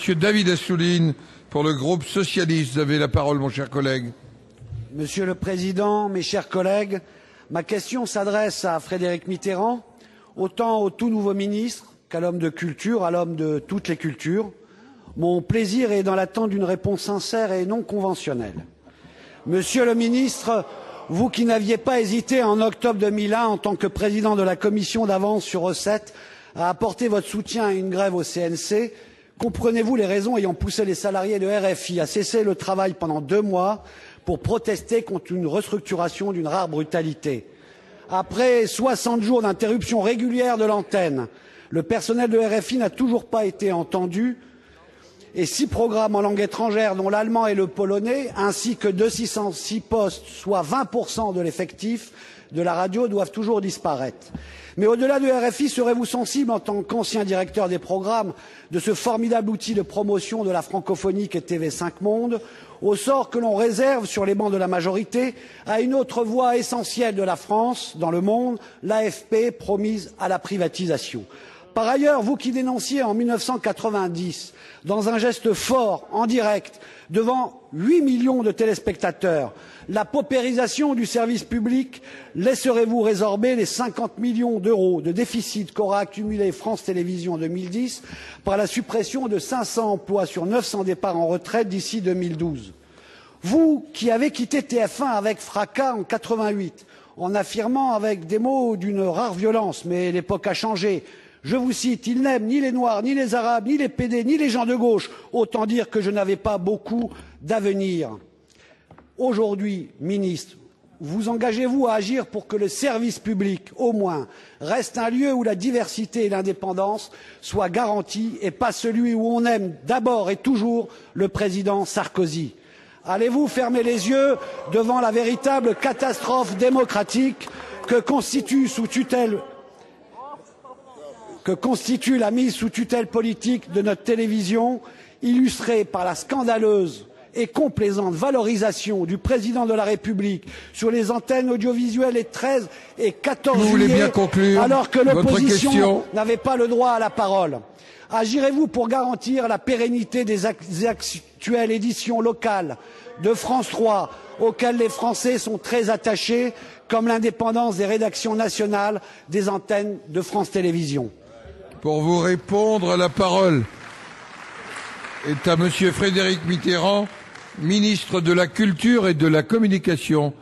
Monsieur David Assouline, pour le groupe socialiste. Vous avez la parole, mon cher collègue. Monsieur le Président, mes chers collègues, ma question s'adresse à Frédéric Mitterrand, autant au tout nouveau ministre qu'à l'homme de culture, à l'homme de toutes les cultures. Mon plaisir est dans l'attente d'une réponse sincère et non conventionnelle. Monsieur le ministre, vous qui n'aviez pas hésité en octobre 2001 en tant que président de la commission d'avance sur recettes à apporter votre soutien à une grève au CNC, comprenez-vous les raisons ayant poussé les salariés de RFI à cesser le travail pendant 2 mois pour protester contre une restructuration d'une rare brutalité? Après 60 jours d'interruption régulière de l'antenne, le personnel de RFI n'a toujours pas été entendu et 6 programmes en langue étrangère, dont l'allemand et le polonais, ainsi que 206 postes, soit 20% de l'effectif de la radio, doivent toujours disparaître. Mais au-delà de RFI, serez-vous sensible, en tant qu'ancien directeur des programmes de ce formidable outil de promotion de la francophonie qu'est TV5 Monde, au sort que l'on réserve sur les bancs de la majorité à une autre voix essentielle de la France dans le monde, l'AFP, promise à la privatisation? Par ailleurs, vous qui dénonciez en 1990, dans un geste fort, en direct, devant 8 millions de téléspectateurs, la paupérisation du service public, laisserez-vous résorber les 50 millions d'euros de déficit qu'aura accumulé France Télévisions en 2010 par la suppression de 500 emplois sur 900 départs en retraite d'ici 2012? Vous qui avez quitté TF1 avec fracas en 88, en affirmant avec des mots d'une rare violence, mais l'époque a changé. Je vous cite, ils n'aiment ni les Noirs, ni les Arabes, ni les PD, ni les gens de gauche. Autant dire que je n'avais pas beaucoup d'avenir. Aujourd'hui, ministre, vous engagez-vous à agir pour que le service public, au moins, reste un lieu où la diversité et l'indépendance soient garanties et pas celui où on aime d'abord et toujours le président Sarkozy? Allez-vous fermer les yeux devant la véritable catastrophe démocratique que constitue la mise sous tutelle politique de notre télévision, illustrée par la scandaleuse et complaisante valorisation du président de la République sur les antennes audiovisuelles les 13 et 14 juillet, alors que l'opposition n'avait pas le droit à la parole? Agirez-vous pour garantir la pérennité des actuelles éditions locales de France 3, auxquelles les Français sont très attachés, comme l'indépendance des rédactions nationales des antennes de France Télévisions? Pour vous répondre, la parole est à Monsieur Frédéric Mitterrand, ministre de la Culture et de la Communication.